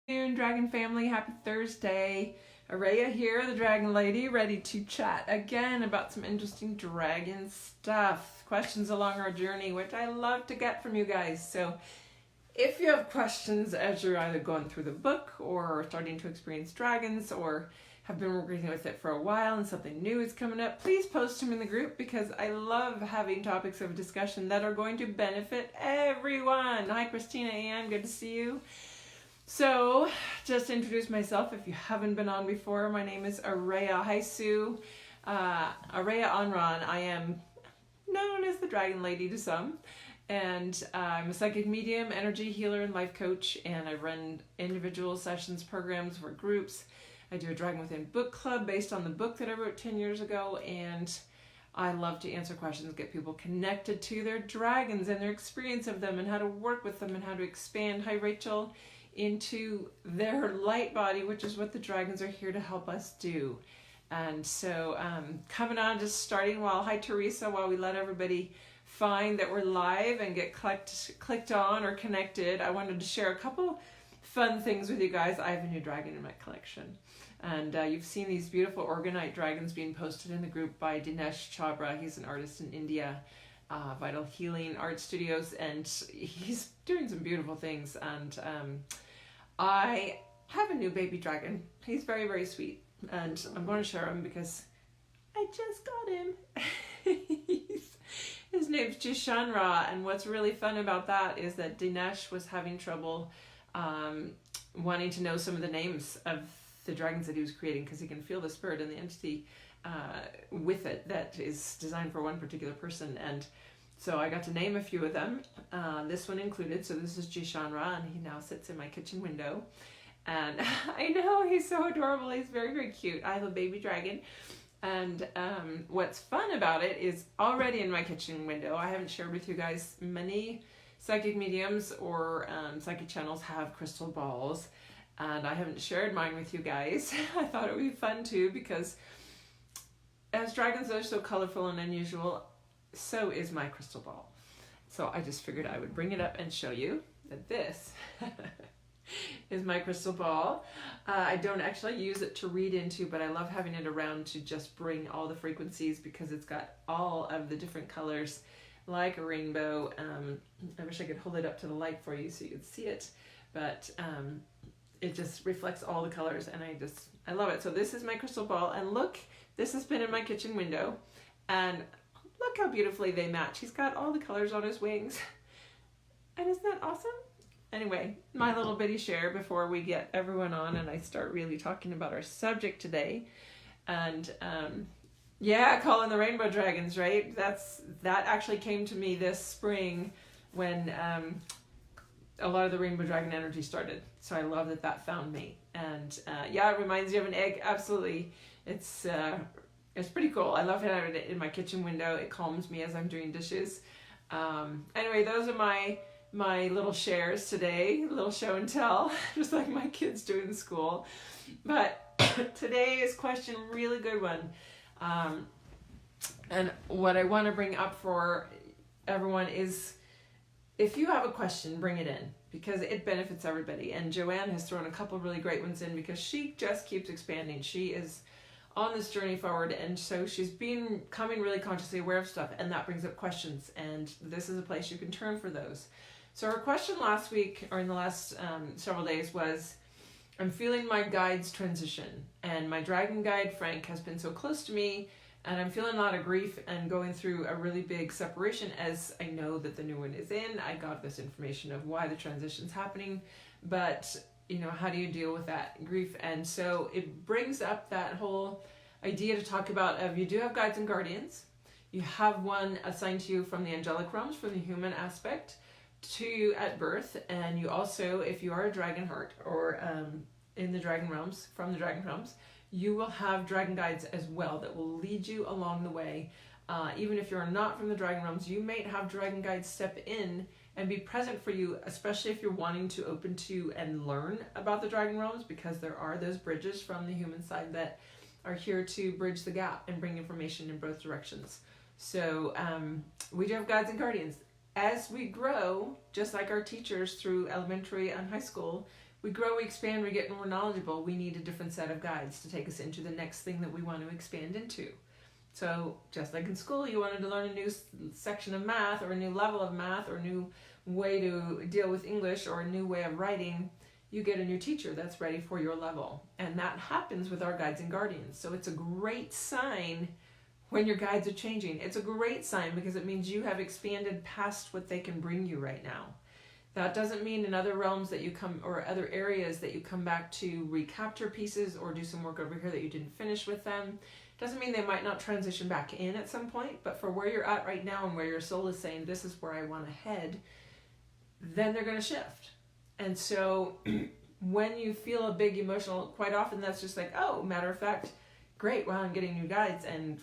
Dragon family, happy Thursday. Araya here, the Dragon Lady, ready to chat again about some interesting dragon stuff. Questions along our journey, which I love to get from you guys. So if you have questions as you're either going through the book or starting to experience dragons or have been working with it for a while and something new is coming up, please post them in the group because I love having topics of discussion that are going to benefit everyone. Hi Christina Ann, good to see you. So, just to introduce myself, if you haven't been on before, my name is Araya. Hi Sue. Araya Onran. I am known as the Dragon Lady to some. And I'm a psychic medium, energy healer, and life coach. And I run individual sessions, programs for groups. I do a Dragon Within book club based on the book that I wrote 10 years ago. And I love to answer questions, get people connected to their dragons and their experience of them and how to work with them and how to expand. Hi Rachel. Into their light body, which is what the dragons are here to help us do. And so coming on, just starting hi Teresa, while we let everybody find that we're live and get clicked on or connected, I wanted to share a couple fun things with you guys. I have a new dragon in my collection. And you've seen these beautiful Orgonite dragons being posted in the group by Dinesh Chabra. He's an artist in India. Vital Healing Art Studios, and he's doing some beautiful things. And I have a new baby dragon. He's very, very sweet, and I'm going to share him because I just got him. His name's Jishanra, and what's really fun about that is that Dinesh was having trouble wanting to know some of the names of the dragons that he was creating because he can feel the spirit and the entity with it that is designed for one particular person. And so I got to name a few of them, this one included. So this is Jishanra, and he now sits in my kitchen window. And I know, he's so adorable. He's very, very cute. I have a baby dragon. And what's fun about it is already in my kitchen window, I haven't shared with you guys, many psychic mediums or psychic channels have crystal balls. And I haven't shared mine with you guys. I thought it would be fun too, because as dragons are so colorful and unusual, so is my crystal ball. So I just figured I would bring it up and show you that this is my crystal ball. I don't actually use it to read into, but I love having it around to just bring all the frequencies because it's got all of the different colors like a rainbow. I wish I could hold it up to the light for you so you could see it, but it just reflects all the colors, and I love it. So this is my crystal ball, and look, this has been in my kitchen window, and look how beautifully they match. He's got all the colors on his wings. And isn't that awesome? Anyway, my little bitty share before we get everyone on and I start really talking about our subject today. And yeah, calling the rainbow dragons, right? That actually came to me this spring when a lot of the rainbow dragon energy started. So I love that found me. And yeah, it reminds you of an egg. Absolutely. It's pretty cool. I love having it in my kitchen window. It calms me as I'm doing dishes. Anyway, those are my little shares today, a little show and tell, just like my kids do in school. But today's question, really good one. And what I want to bring up for everyone is, if you have a question, bring it in because it benefits everybody. And Joanne has thrown a couple really great ones in because she just keeps expanding. She is on this journey forward, and so she's becoming really consciously aware of stuff, and that brings up questions, and this is a place you can turn for those. So her question last week, or in the last several days, was, I'm feeling my guide's transition, and my dragon guide Frank has been so close to me, and I'm feeling a lot of grief and going through a really big separation as I know that the new one is in. I got this information of why the transition's happening, but how do you deal with that grief? And so it brings up that whole idea to talk about of you do have guides and guardians. You have one assigned to you from the angelic realms, from the human aspect, to you at birth. And you also, if you are a dragon heart or in the dragon realms, from the dragon realms, you will have dragon guides as well that will lead you along the way. Even if you're not from the dragon realms, you may have dragon guides step in and be present for you, especially if you're wanting to open to and learn about the dragon realms, because there are those bridges from the human side that are here to bridge the gap and bring information in both directions. So we do have guides and guardians. As we grow, just like our teachers through elementary and high school, we grow, we expand, we get more knowledgeable, we need a different set of guides to take us into the next thing that we want to expand into. So just like in school, you wanted to learn a new section of math or a new level of math or a new way to deal with English or a new way of writing, you get a new teacher that's ready for your level. And that happens with our guides and guardians. So it's a great sign when your guides are changing. It's a great sign because it means you have expanded past what they can bring you right now. That doesn't mean in other realms that you come, or other areas that you come back to recapture pieces or do some work over here that you didn't finish with them. Doesn't mean they might not transition back in at some point, but for where you're at right now and where your soul is saying, this is where I want to head, then they're going to shift. And so when you feel a big emotional, quite often that's just like, oh, matter of fact, great, well, I'm getting new guides, and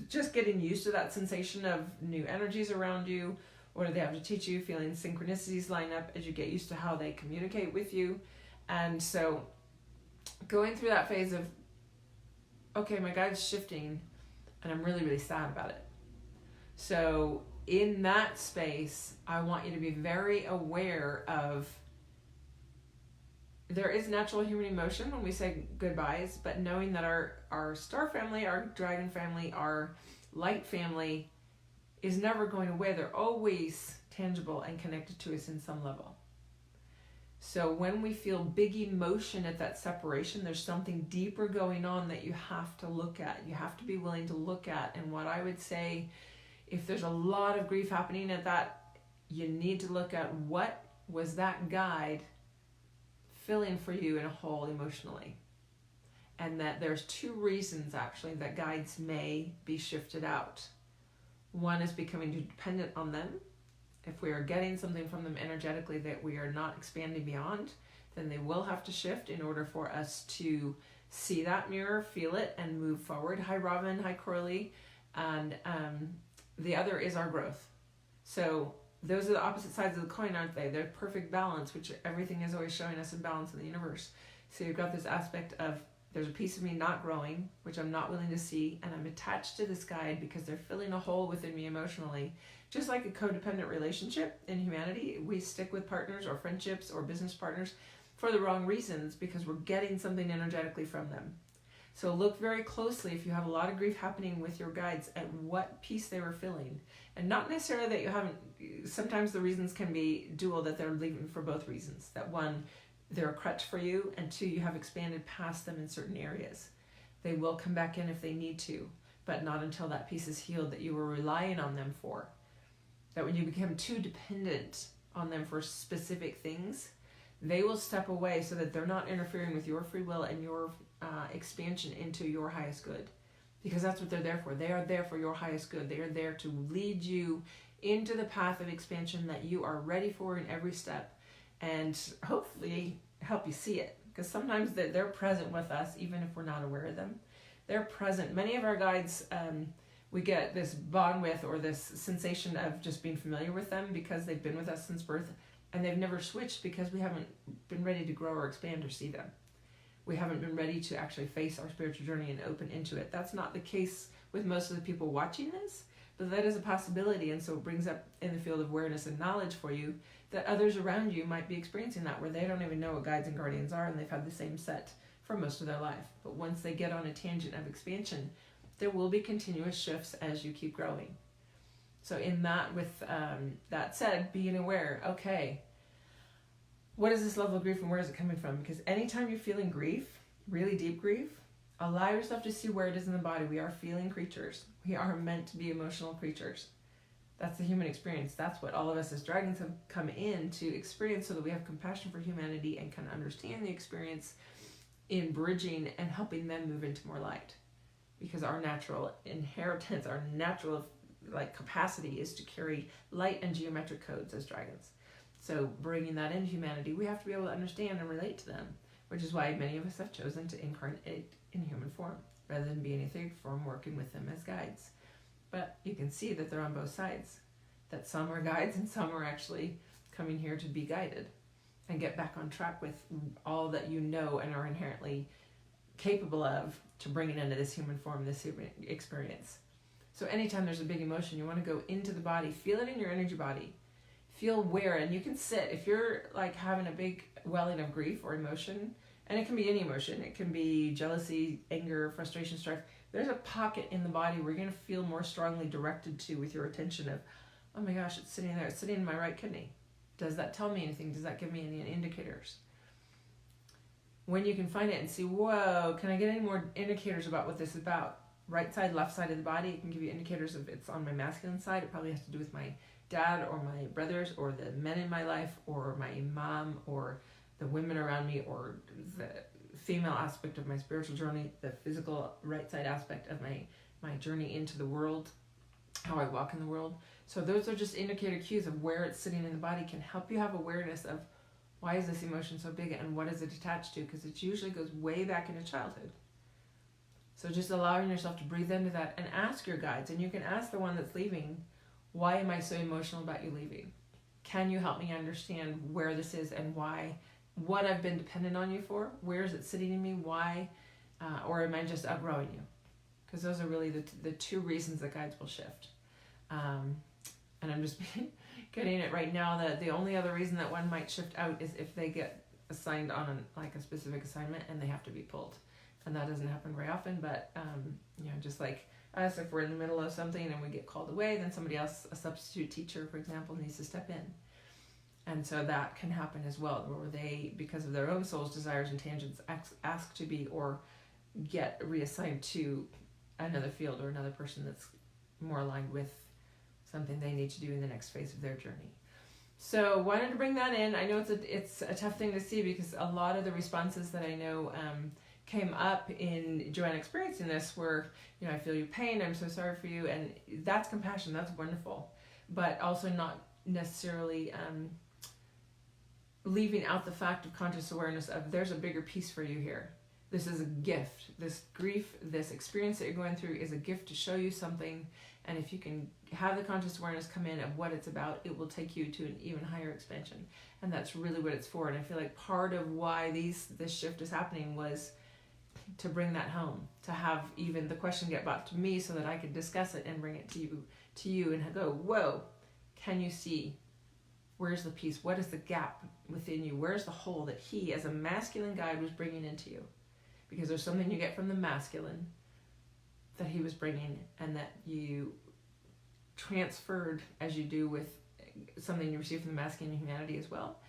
just getting used to that sensation of new energies around you. What do they have to teach you? Feeling synchronicities line up as you get used to how they communicate with you. And so going through that phase of, okay, my guide's shifting and I'm really, really sad about it. So in that space, I want you to be very aware of, there is natural human emotion when we say goodbyes, but knowing that our star family, our dragon family, our light family is never going away. They're always tangible and connected to us in some level. So when we feel big emotion at that separation, there's something deeper going on that you have to look at. You have to be willing to look at. And what I would say, if there's a lot of grief happening at that, you need to look at what was that guide filling for you in a whole emotionally. And that there's two reasons actually that guides may be shifted out. One is becoming too dependent on them. If we are getting something from them energetically that we are not expanding beyond, then they will have to shift in order for us to see that mirror, feel it, and move forward. Hi, Robin. Hi, Corley. And the other is our growth. So those are the opposite sides of the coin, aren't they? They're perfect balance, which everything is always showing us in balance in the universe. So you've got this aspect of, there's a piece of me not growing, which I'm not willing to see, and I'm attached to this guide because they're filling a hole within me emotionally. Just like a codependent relationship in humanity, we stick with partners or friendships or business partners for the wrong reasons because we're getting something energetically from them. So look very closely if you have a lot of grief happening with your guides at what piece they were filling. And not necessarily that you haven't, sometimes the reasons can be dual, that they're leaving for both reasons. That one, they're a crutch for you, and two, you have expanded past them in certain areas. They will come back in if they need to, but not until that piece is healed that you were relying on them for. That when you become too dependent on them for specific things, they will step away so that they're not interfering with your free will and your expansion into your highest good. Because that's what they're there for. They are there for your highest good. They are there to lead you into the path of expansion that you are ready for in every step, and hopefully help you see it. Because sometimes they're present with us even if we're not aware of them. They're present. Many of our guides, we get this bond with, or this sensation of just being familiar with them because they've been with us since birth, and they've never switched because we haven't been ready to grow or expand or see them. We haven't been ready to actually face our spiritual journey and open into it. That's not the case with most of the people watching this, but that is a possibility. And so it brings up in the field of awareness and knowledge for you that others around you might be experiencing that, where they don't even know what guides and guardians are, and they've had the same set for most of their life. But once they get on a tangent of expansion, there will be continuous shifts as you keep growing. So in that, with that said, being aware, okay, what is this level of grief and where is it coming from? Because anytime you're feeling grief, really deep grief, allow yourself to see where it is in the body. We are feeling creatures. We are meant to be emotional creatures. That's the human experience. That's what all of us as dragons have come in to experience, so that we have compassion for humanity and can understand the experience in bridging and helping them move into more light. Because our natural inheritance, our natural capacity is to carry light and geometric codes as dragons. So bringing that into humanity, we have to be able to understand and relate to them, which is why many of us have chosen to incarnate in human form rather than be in etheric form, working with them as guides. But you can see that they're on both sides, that some are guides and some are actually coming here to be guided and get back on track with all that you know and are inherently capable of to bring it into this human form, this human experience. So anytime there's a big emotion, you want to go into the body, feel it in your energy body, feel where, and you can sit. If you're like having a big welling of grief or emotion, and it can be any emotion. It can be jealousy, anger, frustration, strife. There's a pocket in the body where you're going to feel more strongly directed to with your attention of, oh my gosh, it's sitting there. It's sitting in my right kidney. Does that tell me anything? Does that give me any indicators? When you can find it and see, whoa, can I get any more indicators about what this is about? Right side, left side of the body, it can give you indicators of it's on my masculine side. It probably has to do with my dad or my brothers or the men in my life or my mom or the women around me or the female aspect of my spiritual journey, the physical right side aspect of my journey into the world, how I walk in the world. So those are just indicator cues of where it's sitting in the body, can help you have awareness of why is this emotion so big and what is it attached to, because it usually goes way back into childhood. So just allowing yourself to breathe into that and ask your guides, and you can ask the one that's leaving, why am I so emotional about you leaving? Can you help me understand where this is and why, what I've been dependent on you for? Where is it sitting in me? Why? Or am I just outgrowing you? Because those are really the two reasons that guides will shift. And I'm just getting it right now that the only other reason that one might shift out is if they get assigned on a specific assignment and they have to be pulled. And that doesn't happen very often, but just like us, if we're in the middle of something and we get called away, then somebody else, a substitute teacher, for example, needs to step in. And so that can happen as well, where they, because of their own soul's desires and tangents, ask to be or get reassigned to another field or another person that's more aligned with something they need to do in the next phase of their journey. So wanted to bring that in. I know it's a tough thing to see, because a lot of the responses that I know came up in Joanne experiencing this were, I feel your pain, I'm so sorry for you, and that's compassion, that's wonderful, but also not necessarily leaving out the fact of conscious awareness of there's a bigger piece for you here. This is a gift. This grief, this experience that you're going through is a gift to show you something, and if you can have the conscious awareness come in of what it's about, it will take you to an even higher expansion, and that's really what it's for. And I feel like part of why this shift is happening was to bring that home, to have even the question get brought to me so that I could discuss it and bring it to you and go, whoa, can you see where's the piece? What is the gap within you? Where's the hole that he, as a masculine guide, was bringing into you? Because there's something you get from the masculine that he was bringing, and that you transferred, as you do with something you received from the masculine humanity as well.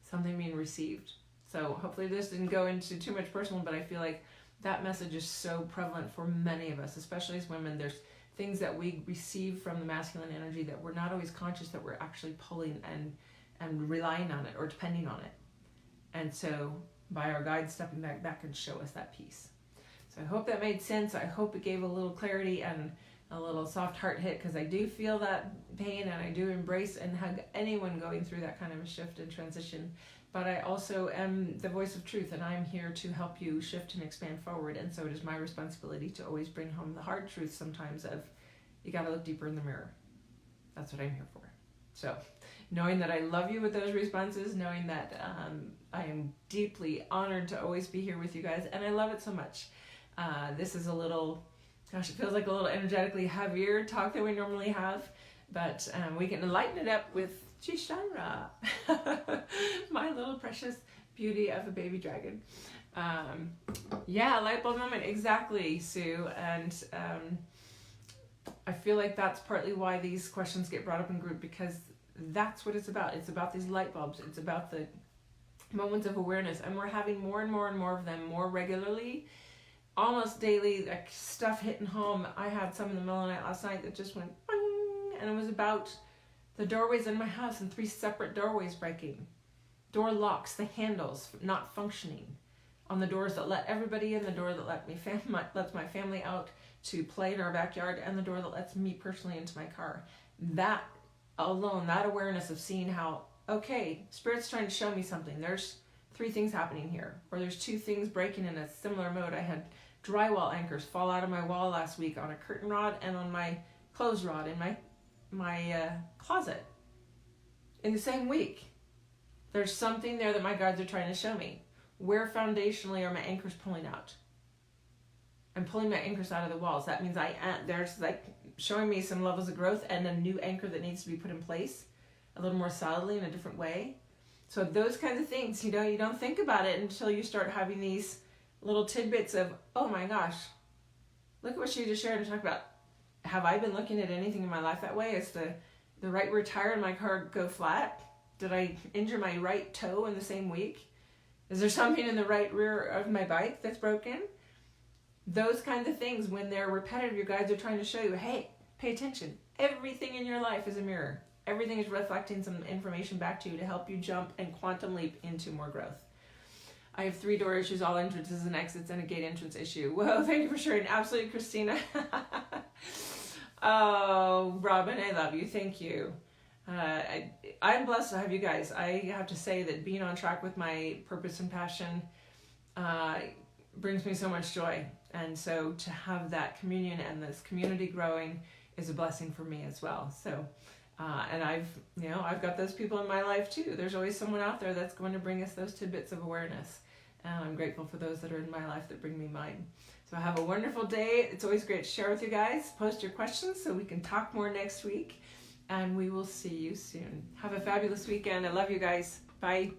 Something being received. So hopefully this didn't go into too much personal, but I feel like that message is so prevalent for many of us, especially as women. There's things that we receive from the masculine energy that we're not always conscious that we're actually pulling and relying on it or depending on it. And so by our guide stepping back, that can show us that piece. So I hope that made sense. I hope it gave a little clarity and a little soft heart hit, because I do feel that pain, and I do embrace and hug anyone going through that kind of a shift and transition. But I also am the voice of truth, and I'm here to help you shift and expand forward. And so it is my responsibility to always bring home the hard truth sometimes of, you got to look deeper in the mirror. That's what I'm here for. So knowing that I love you with those responses, knowing that I am deeply honored to always be here with you guys, and I love it so much. This is a little, it feels like a little energetically heavier talk than we normally have, but we can lighten it up with Chishara, my little precious beauty of a baby dragon. Light bulb moment, exactly, Sue. And I feel like that's partly why these questions get brought up in group, because that's what it's about. It's about these light bulbs. It's about the moments of awareness, and we're having more and more and more of them more regularly, almost daily. Like stuff hitting home. I had some in the middle of the night last night that just went bang, and it was about the doorways in my house, and 3 separate doorways breaking, door locks, the handles not functioning on the doors that let everybody in, the door that lets my family out to play in our backyard, and the door that lets me personally into my car. That alone, that awareness of seeing how, okay, Spirit's trying to show me something. There's 3 things happening here, or there's 2 things breaking in a similar mode. I had drywall anchors fall out of my wall last week on a curtain rod and on my clothes rod in my closet in the same week. There's something there that my guides are trying to show me. Where foundationally are my anchors pulling out? I'm pulling my anchors out of the walls. That means there's like showing me some levels of growth and a new anchor that needs to be put in place a little more solidly in a different way. So those kinds of things, you don't think about it until you start having these little tidbits of, oh my gosh, look at what she just shared and talked about. Have I been looking at anything in my life that way? Is the right rear tire in my car go flat? Did I injure my right toe in the same week? Is there something in the right rear of my bike that's broken? Those kinds of things, when they're repetitive, your guides are trying to show you, hey, pay attention. Everything in your life is a mirror. Everything is reflecting some information back to you to help you jump and quantum leap into more growth. I have 3 door issues, all entrances and exits, and a gate entrance issue. Whoa, thank you for sharing. Absolutely, Christina. Oh, Robin, I love you. Thank you. I'm blessed to have you guys. I have to say that being on track with my purpose and passion brings me so much joy. And so to have that communion and this community growing is a blessing for me as well. So, and I've got those people in my life too. There's always someone out there that's going to bring us those tidbits of awareness. And I'm grateful for those that are in my life that bring me mine. So have a wonderful day. It's always great to share with you guys. Post your questions so we can talk more next week. And we will see you soon. Have a fabulous weekend. I love you guys. Bye.